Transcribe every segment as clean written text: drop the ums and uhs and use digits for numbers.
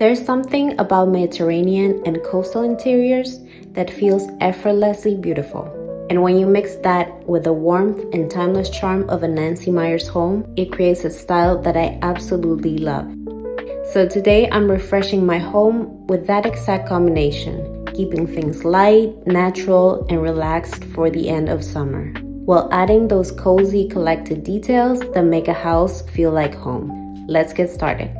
There's something about Mediterranean and coastal interiors that feels effortlessly beautiful. And when you mix that with the warmth and timeless charm of a Nancy Meyers home, it creates a style that I absolutely love. So today I'm refreshing my home with that exact combination, keeping things light, natural, and relaxed for the end of summer, while adding those cozy collected details that make a house feel like home. Let's get started.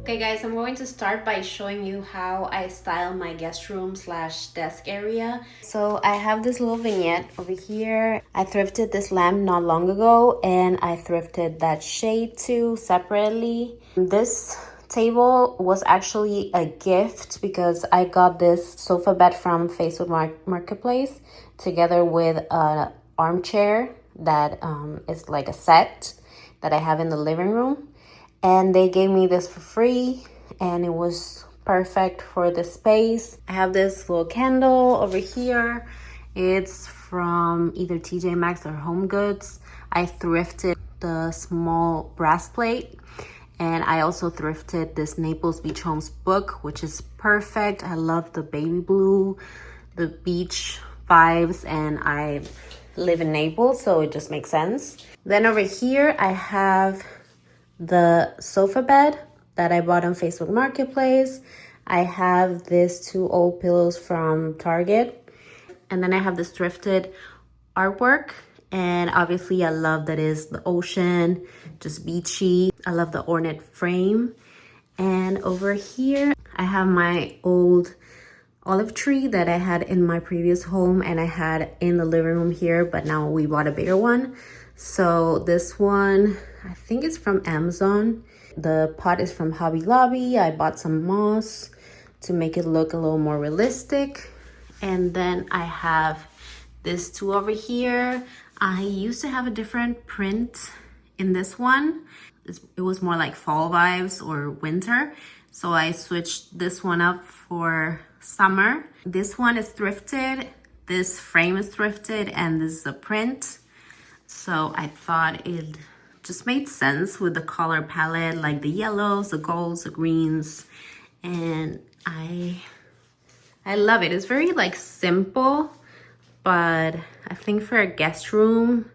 Okay guys, I'm going to start by showing you how I style my guest room slash desk area. So I have this little vignette over here. I thrifted this lamp not long ago and I thrifted that shade too separately. This table was actually a gift because I got this sofa bed from Facebook Marketplace together with an armchair that is like a set that I have in the living room. And they gave me this for free and it was perfect for the space. I have this little candle over here. It's from either TJ Maxx or Home Goods. I thrifted the small brass plate and I also thrifted this Naples Beach Homes book, which is perfect. I love the baby blue, the beach vibes, and I live in Naples, so it just makes sense. Then over here, I have the sofa bed that I bought on Facebook Marketplace. I have these two old pillows from Target. And then I have this thrifted artwork. And obviously I love that is the ocean, just beachy. I love the ornate frame. And over here, I have my old olive tree that I had in my previous home and I had in the living room here, but now we bought a bigger one. So this one, I think it's from Amazon. The pot is from Hobby Lobby. I bought some moss to make it look a little more realistic. And then I have this two over here. I used to have a different print in this one. It was more like fall vibes or winter. So I switched this one up for summer. This one is thrifted. This frame is thrifted and this is a print. So I thought it just made sense with the color palette, like the yellows, the golds, the greens. And I love it. It's very like simple, but I think for a guest room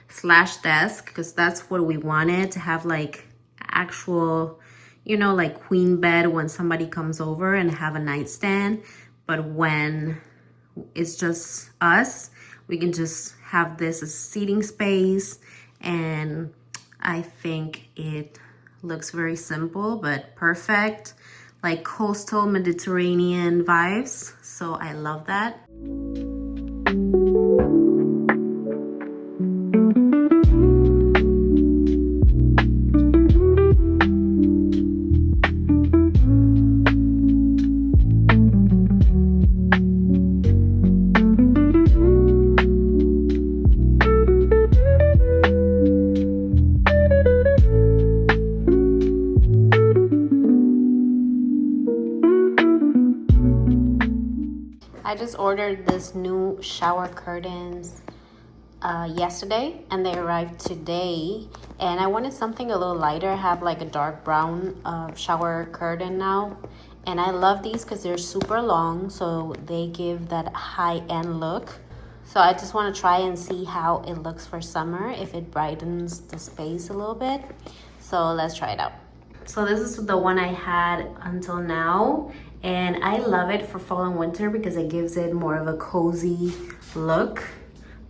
slash desk, because that's what we wanted, to have like actual, you know, like queen bed when somebody comes over and have a nightstand. But when it's just us, we can just have this as seating space. And I think it looks very simple, but perfect, like coastal Mediterranean vibes. So I love that. I just ordered this new shower curtains yesterday and they arrived today, and I wanted something a little lighter. I have like a dark brown shower curtain now, and I love these because they're super long, so they give that high-end look. So I just want to try and see how it looks for summer, if it brightens the space a little bit. So let's try it out. So this is the one I had until now, and I love it for fall and winter because it gives it more of a cozy look.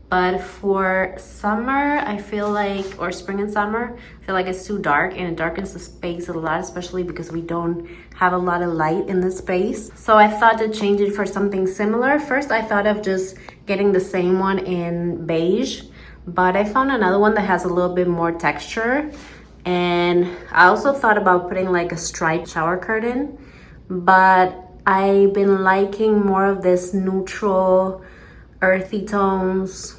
But for summer, I feel like, or spring and summer, I feel like it's too dark and it darkens the space a lot, especially because we don't have a lot of light in the space. So I thought to change it for something similar. First, I thought of just getting the same one in beige, but I found another one that has a little bit more texture. And I also thought about putting like a striped shower curtain, but I've been liking more of this neutral, earthy tones,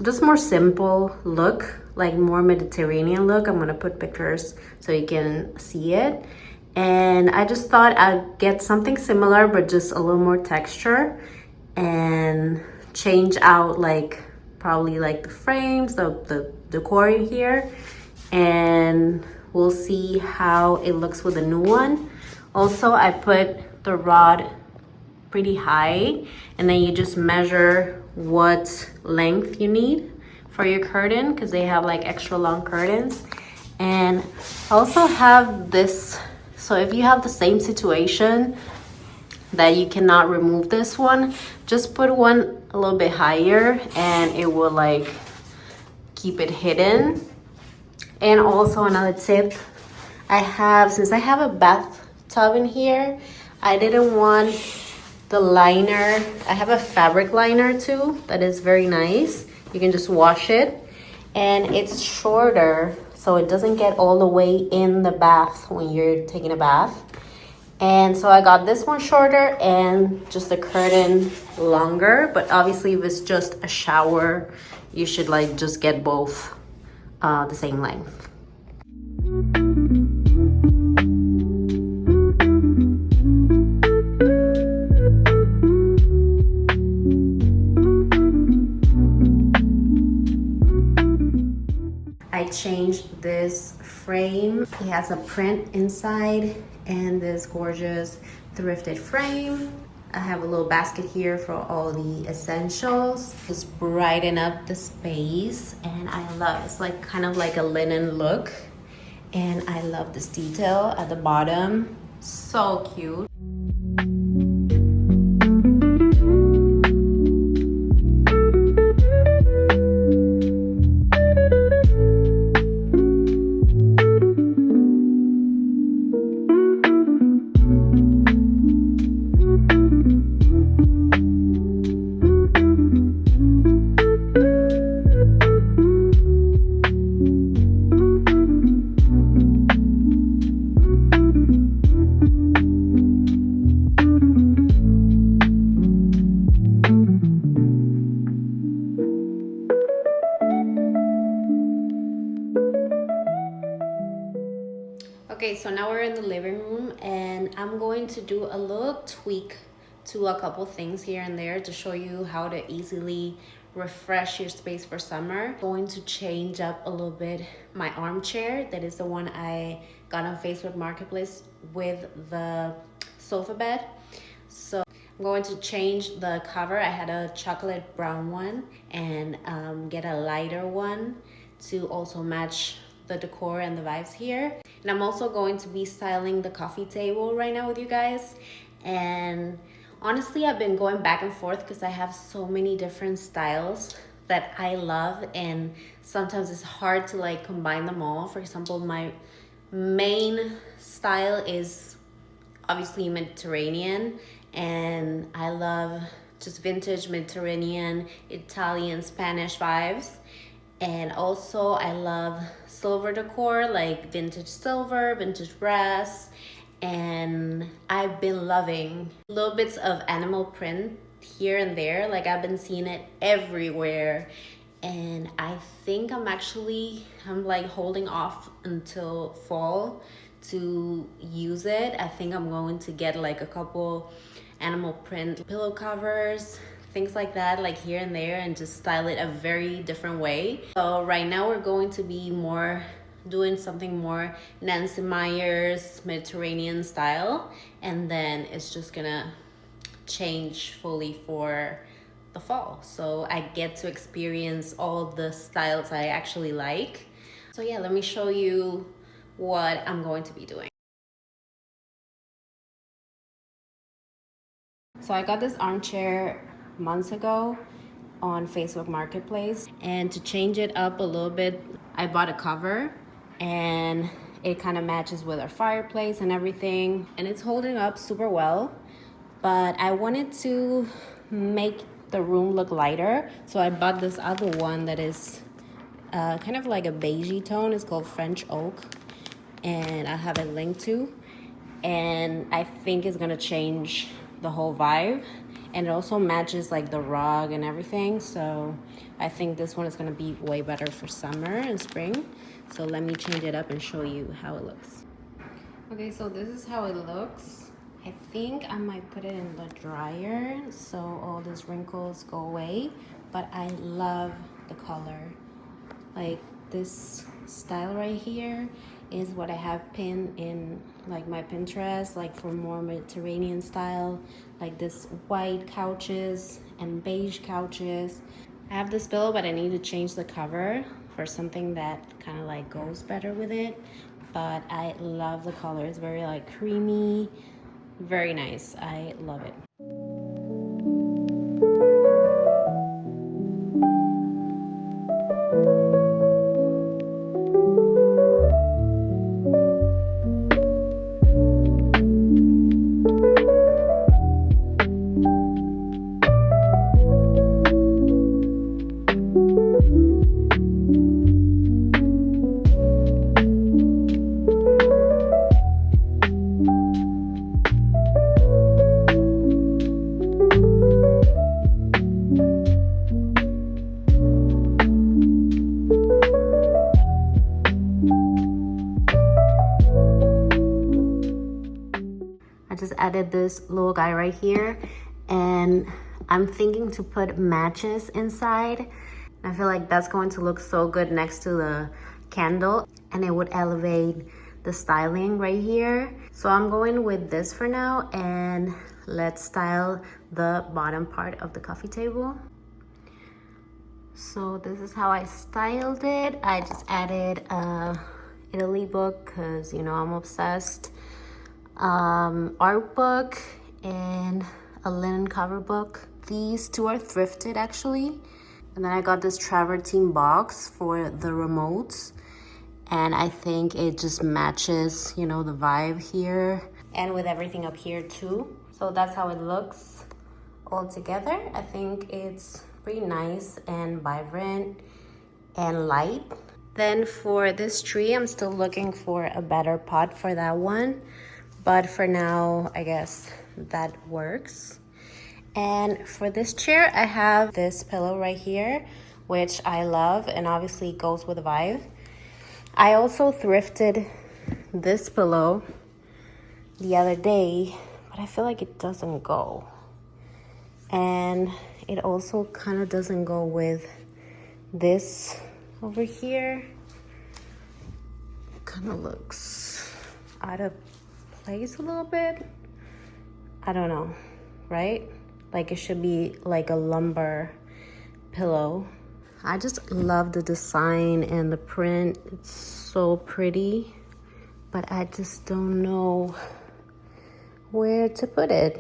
just more simple look, like more Mediterranean look. I'm gonna put pictures so you can see it. And I just thought I'd get something similar but just a little more texture and change out like probably like the frames, the decor here, and we'll see how it looks with the new one. Also, I put the rod pretty high, and then you just measure what length you need for your curtain because they have like extra long curtains. And I also have this, so if you have the same situation that you cannot remove this one, just put one a little bit higher and it will like keep it hidden. And also another tip, since I have a bathtub in here, I didn't want the liner. I have a fabric liner too that is very nice. You can just wash it, and it's shorter so it doesn't get all the way in the bath when you're taking a bath. And so I got this one shorter and just the curtain longer, but obviously if it's just a shower, you should like just get both the same length. I changed this frame. It has a print inside and this gorgeous thrifted frame. I have a little basket here for all the essentials. Just brighten up the space, and I love it's like kind of like a linen look. And I love this detail at the bottom. So cute. Okay, so now we're in the living room and I'm going to do a little tweak to a couple things here and there to show you how to easily refresh your space for summer. I'm going to change up a little bit my armchair. That is the one I got on Facebook Marketplace with the sofa bed. So I'm going to change the cover. I had a chocolate brown one and get a lighter one to also match the decor and the vibes here. And I'm also going to be styling the coffee table right now with you guys. And honestly, I've been going back and forth because I have so many different styles that I love, and sometimes it's hard to like combine them all. For example, my main style is obviously Mediterranean, and I love just vintage Mediterranean, Italian, Spanish vibes. And also I love silver decor, like vintage silver, vintage brass. And I've been loving little bits of animal print here and there. Like I've been seeing it everywhere. And I think I'm like holding off until fall to use it. I think I'm going to get like a couple animal print pillow covers, things like that, like here and there, and just style it a very different way. So right now we're going to be doing something more Nancy Meyers Mediterranean style, and then it's just gonna change fully for the fall. So I get to experience all the styles I actually like. So yeah, let me show you what I'm going to be doing. So I got this armchair months ago on Facebook Marketplace, and to change it up a little bit, I bought a cover, and it kind of matches with our fireplace and everything, and it's holding up super well. But I wanted to make the room look lighter, so I bought this other one that is kind of like a beigey tone. It's called French Oak, and I have it linked to, and I think it's gonna change the whole vibe, and it also matches like the rug and everything. So I think this one is gonna be way better for summer and spring. So let me change it up and show you how it looks. Okay, so this is how it looks. I think I might put it in the dryer so all these wrinkles go away, but I love the color. Like this style right here is what I have pinned in like my Pinterest, like for more Mediterranean style, like this white couches and beige couches. I have this pillow, but I need to change the cover for something that kind of like goes better with it. But I love the color. It's very like creamy, very nice. I love it. I just added this little guy right here, and I'm thinking to put matches inside. I feel like that's going to look so good next to the candle, and it would elevate the styling right here. So I'm going with this for now, and let's style the bottom part of the coffee table. So this is how I styled it. I just added a Italy book because, you know, I'm obsessed. Art book and a linen cover book. These two are thrifted actually. And then I got this travertine box for the remotes. And I think it just matches, you know, the vibe here. And with everything up here too. So that's how it looks all together. I think it's pretty nice and vibrant and light. Then for this tree, I'm still looking for a better pot for that one. But for now, I guess that works. And for this chair, I have this pillow right here, which I love and obviously goes with the vibe. I also thrifted this pillow the other day, but I feel like it doesn't go. And it also kind of doesn't go with this over here. Kind of looks out of place a little bit. I don't know, right? Like it should be like a lumber pillow. I just love the design and the print. It's so pretty, but I just don't know where to put it.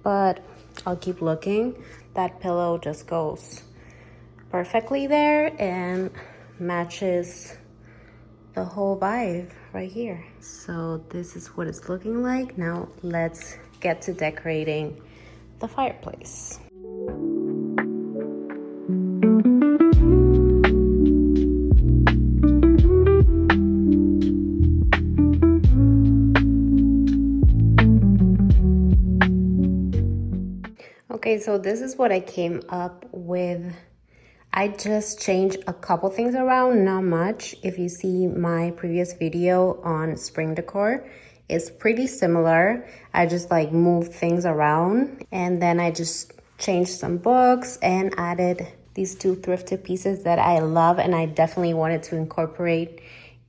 But I'll keep looking. That pillow just goes perfectly there and matches the whole vibe right here. So this is what it's looking like. Now let's get to decorating the fireplace. Okay, so this is what I came up with. I just changed a couple things around, not much. If you see my previous video on spring decor, it's pretty similar. I just like moved things around, and then I just changed some books and added these two thrifted pieces that I love and I definitely wanted to incorporate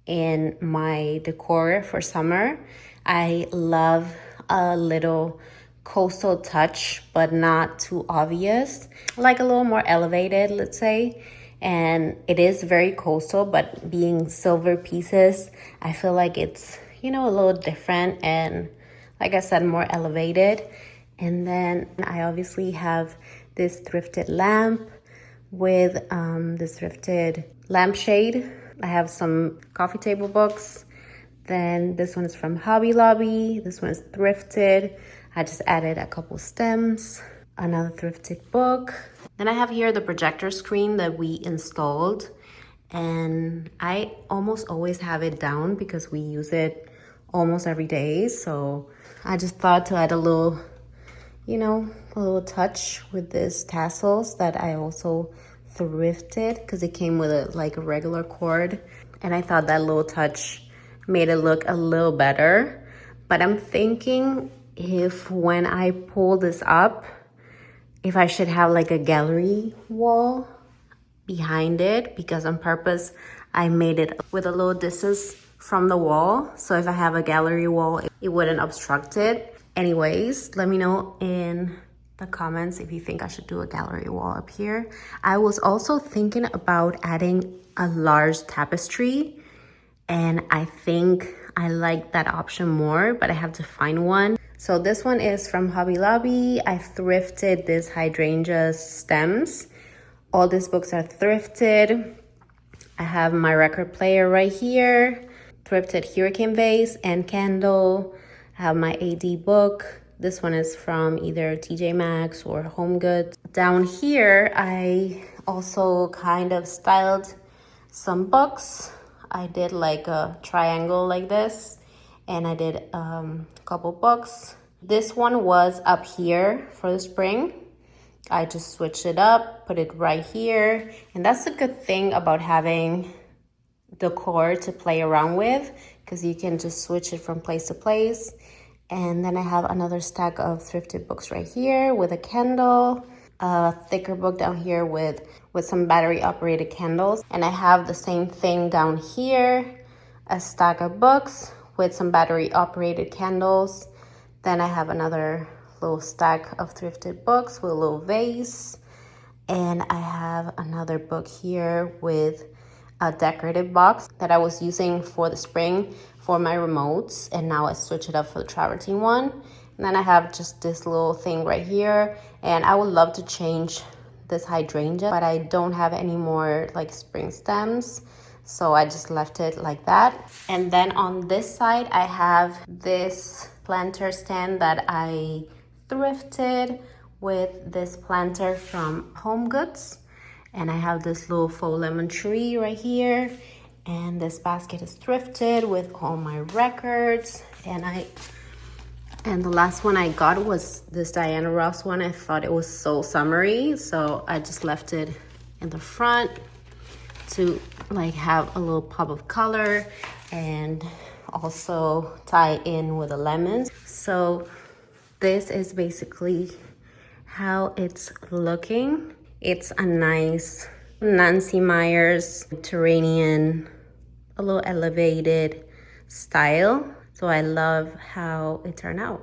in my decor for summer. I love a little coastal touch, but not too obvious, like a little more elevated, let's say. And it is very coastal, but being silver pieces, I feel like it's, you know, a little different and, like I said, more elevated. And then I obviously have this thrifted lamp with this thrifted lampshade. I have some coffee table books. Then this one is from Hobby Lobby. This one is thrifted. I just added a couple stems, another thrifted book. Then I have here the projector screen that we installed. And I almost always have it down because we use it almost every day. So I just thought to add a little, you know, a little touch with this tassels that I also thrifted because it came with a regular cord. And I thought that little touch made it look a little better. But I'm thinking if when I pull this up, if I should have like a gallery wall behind it, because on purpose I made it with a little distance from the wall. So if I have a gallery wall, it wouldn't obstruct it. Anyways, let me know in the comments if you think I should do a gallery wall up here. I was also thinking about adding a large tapestry, and I think I like that option more, but I have to find one. So this one is from Hobby Lobby. I thrifted this hydrangea stems. All these books are thrifted. I have my record player right here, thrifted hurricane vase and candle. I have my AD book. This one is from either TJ Maxx or Home Goods. Down here, I also kind of styled some books. I did like a triangle like this, and I did a couple books. This one was up here for the spring. I just switched it up, put it right here. And that's a good thing about having decor to play around with, because you can just switch it from place to place. And then I have another stack of thrifted books right here with a candle, a thicker book down here with some battery operated candles. And I have the same thing down here, a stack of books with some battery operated candles. Then I have another little stack of thrifted books with a little vase. And I have another book here with a decorative box that I was using for the spring for my remotes, and now I switch it up for the travertine one. And then I have just this little thing right here, and I would love to change this hydrangea, but I don't have any more like spring stems, so I just left it like that. And then on this side I have this planter stand that I thrifted with this planter from Home Goods. And I have this little faux lemon tree right here. And this basket is thrifted with all my records. And the last one I got was this Diana Ross one. I thought it was so summery, so I just left it in the front to like have a little pop of color and also tie in with the lemons. So this is basically how it's looking. It's a nice Nancy Meyers Mediterranean, a little elevated style. So I love how it turned out.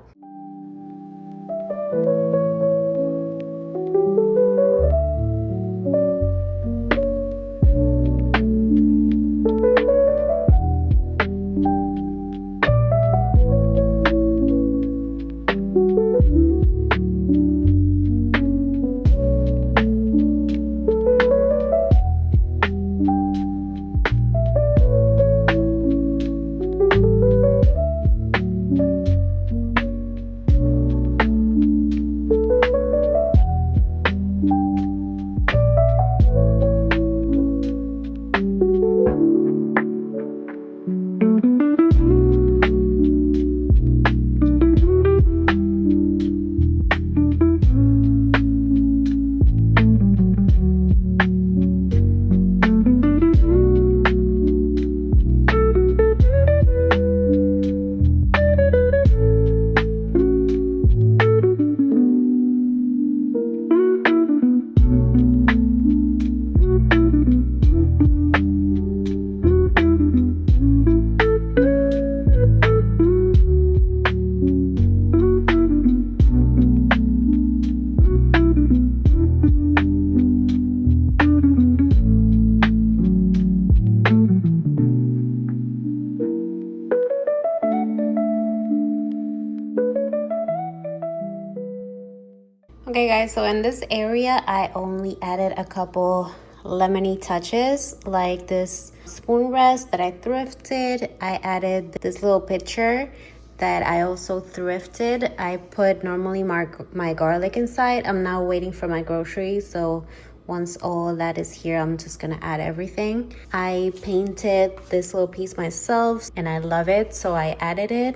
Okay guys, so in this area I only added a couple lemony touches, like this spoon rest that I thrifted. I added this little pitcher that I also thrifted. I put normally my garlic inside. I'm now waiting for my groceries, so once all that is here, I'm just gonna add everything. I painted this little piece myself and I love it, so I added it.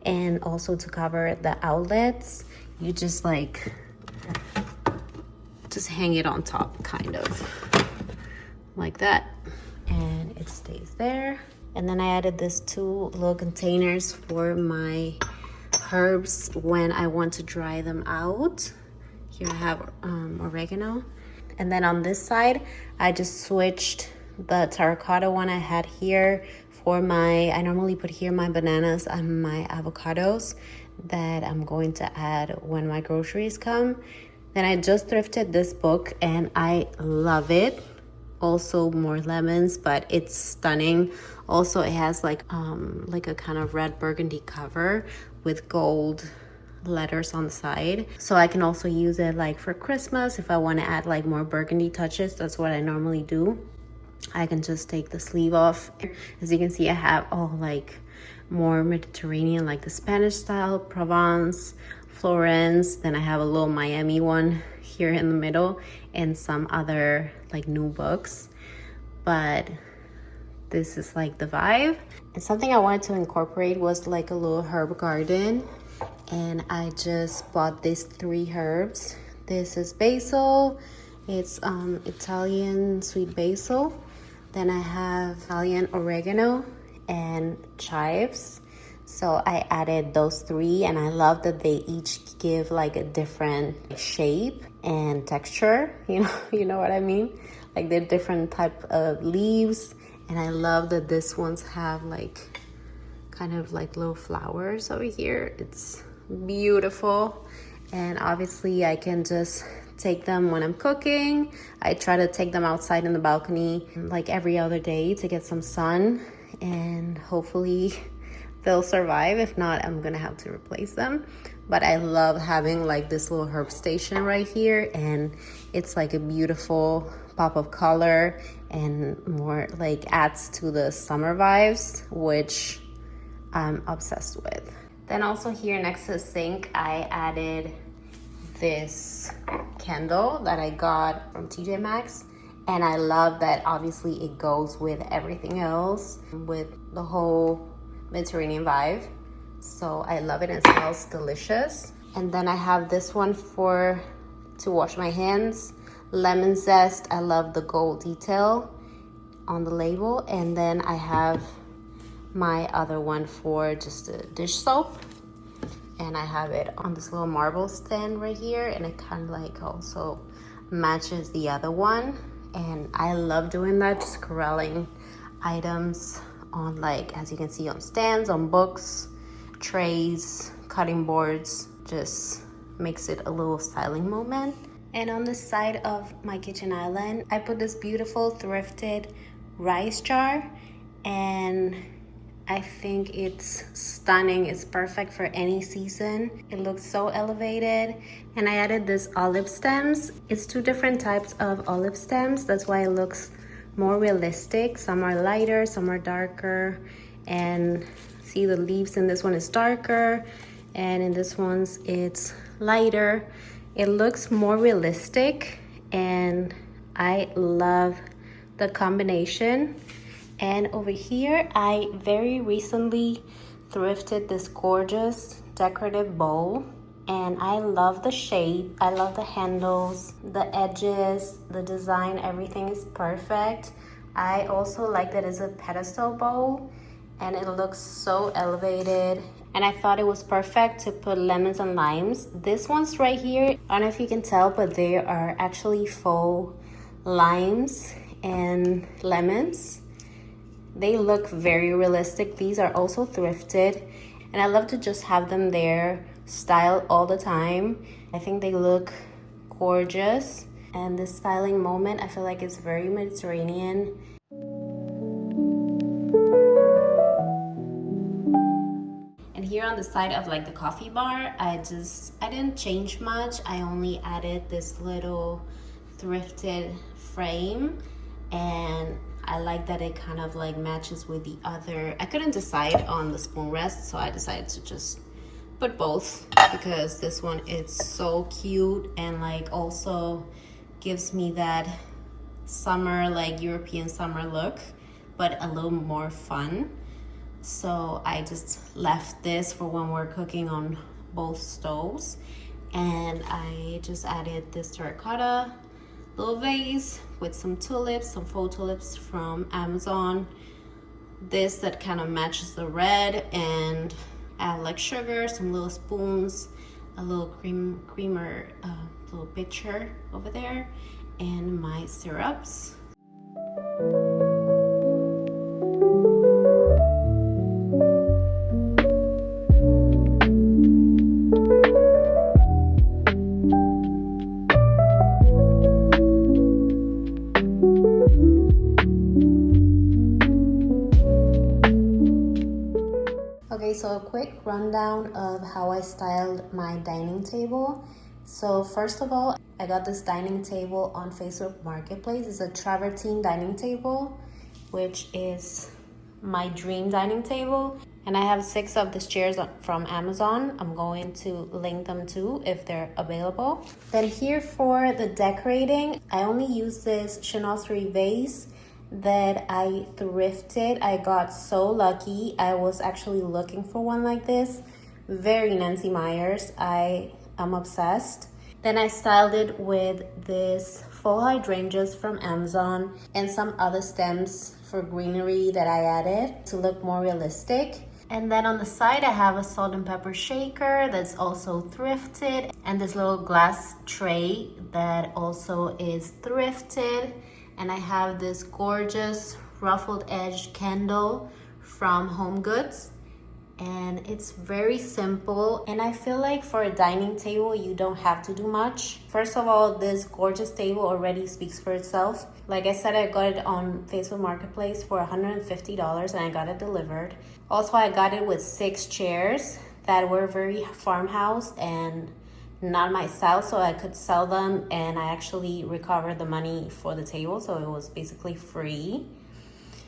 And also to cover the outlets, you just hang it on top, kind of like that, and it stays there. And then I added these two little containers for my herbs when I want to dry them out. Here I have oregano. And then on this side, I just switched the terracotta one I had here for I normally put here my bananas and my avocados that I'm going to add when my groceries come. Then I just thrifted this book and I love it. Also more lemons, but it's stunning. Also it has like a kind of red burgundy cover with gold letters on the side, so I can also use it like for Christmas if I want to add like more burgundy touches. That's what I normally do. I can just take the sleeve off. As you can see, I have all like more Mediterranean, like the Spanish style, Provence, Florence. Then I have a little Miami one here in the middle and some other like new books, but this is like the vibe. And something I wanted to incorporate was like a little herb garden, and I just bought these 3 herbs. This is basil. It's Italian sweet basil. Then I have Italian oregano and chives. So I added those 3, and I love that they each give like a different shape and texture. You know what I mean? Like they're different type of leaves, and I love that this ones have like kind of like little flowers over here. It's beautiful. And obviously I can just take them when I'm cooking. I try to take them outside in the balcony like every other day to get some sun, and hopefully they'll survive. If not, I'm gonna have to replace them. But I love having like this little herb station right here, and it's like a beautiful pop of color and more like adds to the summer vibes, which I'm obsessed with. Then also here next to the sink, I added this candle that I got from TJ Maxx, and I love that obviously it goes with everything else, with the whole Mediterranean vibe. So I love it and it smells delicious. And then I have this one to wash my hands, lemon zest. I love the gold detail on the label. And then I have my other one for just a dish soap, and I have it on this little marble stand right here, and it kind of like also matches the other one. And I love doing that, just corralling items on, like, as you can see, on stands, on books, trays, cutting boards. Just makes it a little styling moment. And on the side of my kitchen island, I put this beautiful thrifted rice jar, and I think it's stunning. It's perfect for any season. It looks so elevated. And I added this olive stems. It's 2 different types of olive stems. That's why it looks more realistic. Some are lighter, some are darker. And see, the leaves in this one is darker, and in this one's it's lighter. It looks more realistic, and I love the combination. And over here, I very recently thrifted this gorgeous decorative bowl, and I love the shape. I love the handles, the edges, the design, everything is perfect. I also like that it's a pedestal bowl, and it looks so elevated. And I thought it was perfect to put lemons and limes. This one's right here, I don't know if you can tell, but they are actually faux limes and lemons. They look very realistic. These are also thrifted, and I love to just have them there, styled all the time. I think they look gorgeous, and this styling moment, I feel like it's very Mediterranean. And here on the side of like the coffee bar, I didn't change much. I only added this little thrifted frame, and I like that it kind of like matches with the other. I couldn't decide on the spoon rest, so I decided to just put both, because this one is so cute and like also gives me that summer, like European summer look, but a little more fun. So I just left this for when we're cooking on both stoves. And I just added this terracotta little vase with some tulips, some faux tulips from Amazon. This that kind of matches the red and I have like sugar, some little spoons, a little creamer, little pitcher over there, and my syrups. Okay, so a quick rundown of how I styled my dining table. So first of all, I got this dining table on Facebook Marketplace. It's a travertine dining table, which is my dream dining table. And I have 6 of these chairs from Amazon. I'm going to link them too if they're available. Then here for the decorating, I only use this Chanel 3 vase that I thrifted. I got so lucky. I was actually looking for one like this. Very Nancy Meyers. I am obsessed. Then I styled it with this faux hydrangeas from Amazon and some other stems for greenery that I added to look more realistic. And then on the side, I have a salt and pepper shaker that's also thrifted, and this little glass tray that also is thrifted. And I have this gorgeous ruffled edge candle from Home Goods. And it's very simple. And I feel like for a dining table, you don't have to do much. First of all, this gorgeous table already speaks for itself. Like I said, I got it on Facebook Marketplace for $150 and I got it delivered. Also, I got it with 6 chairs that were very farmhouse and not my style, so I could sell them, and I actually recovered the money for the table, so it was basically free.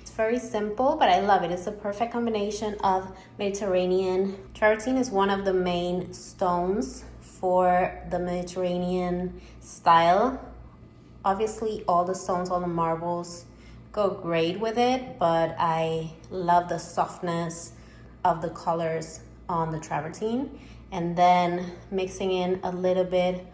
It's very simple, but I love it. It's a perfect combination of Mediterranean. Travertine is one of the main stones for the Mediterranean style. Obviously, all the stones, all the marbles go great with it, but I love the softness of the colors on the travertine. And then mixing in a little bit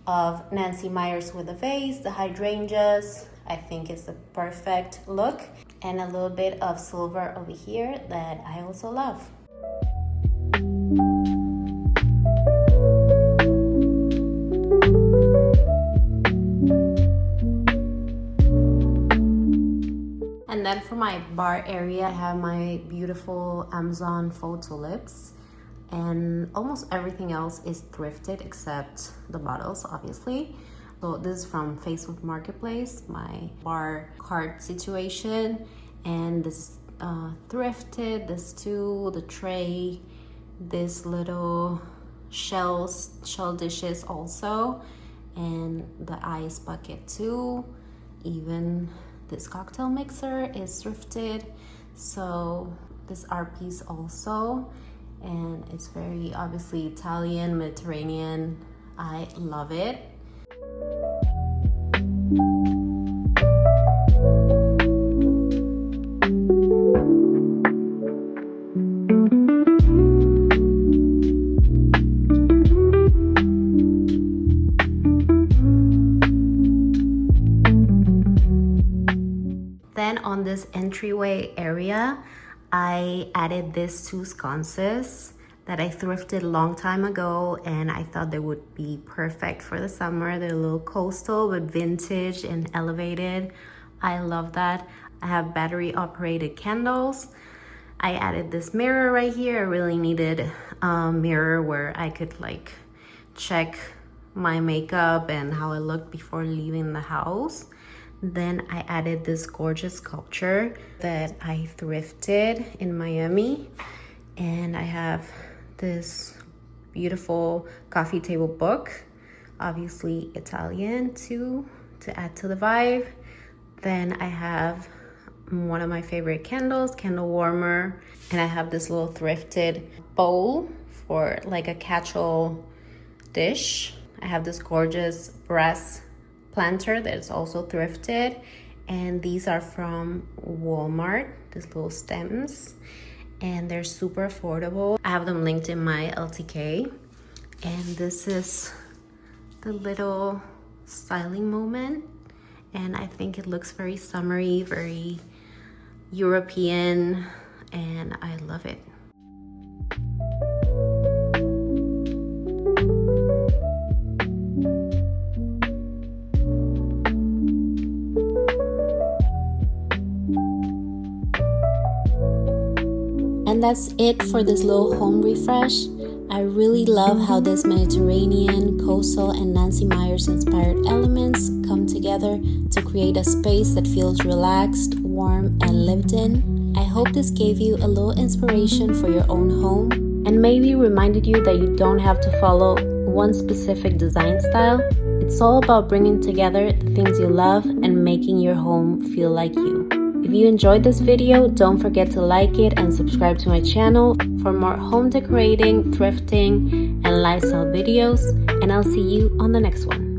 of Nancy Meyers with the vase, the hydrangeas, I think is the perfect look. And a little bit of silver over here that I also love. And then for my bar area, I have my beautiful Amazon faux tulips. And almost everything else is thrifted except the bottles, obviously. So this is from Facebook Marketplace, my bar cart situation. And this thrifted, this too, the tray, this little shell dishes also, and the ice bucket too. Even this cocktail mixer is thrifted. So this art piece also. And it's very obviously Italian, Mediterranean. I love it. Then on this entryway area, I added these 2 sconces that I thrifted a long time ago, and I thought they would be perfect for the summer. They're a little coastal but vintage and elevated. I love that. I have battery operated candles. I added this mirror right here. I really needed a mirror where I could like check my makeup and how I looked before leaving the house. Then I added this gorgeous sculpture that I thrifted in Miami. And I have this beautiful coffee table book, obviously Italian too, to add to the vibe. Then I have one of my favorite candles, candle warmer. And I have this little thrifted bowl for like a catch-all dish. I have this gorgeous brass planter that is also thrifted, and these are from Walmart, these little stems, and they're super affordable. I have them linked in my LTK. And this is the little styling moment, and I think it looks very summery, very European, and I love it. And that's it for this little home refresh. I really love how this Mediterranean, coastal, and Nancy Meyers-inspired elements come together to create a space that feels relaxed, warm, and lived in. I hope this gave you a little inspiration for your own home and maybe reminded you that you don't have to follow one specific design style. It's all about bringing together the things you love and making your home feel like you. If you enjoyed this video, don't forget to like it and subscribe to my channel for more home decorating, thrifting, and lifestyle videos. And I'll see you on the next one.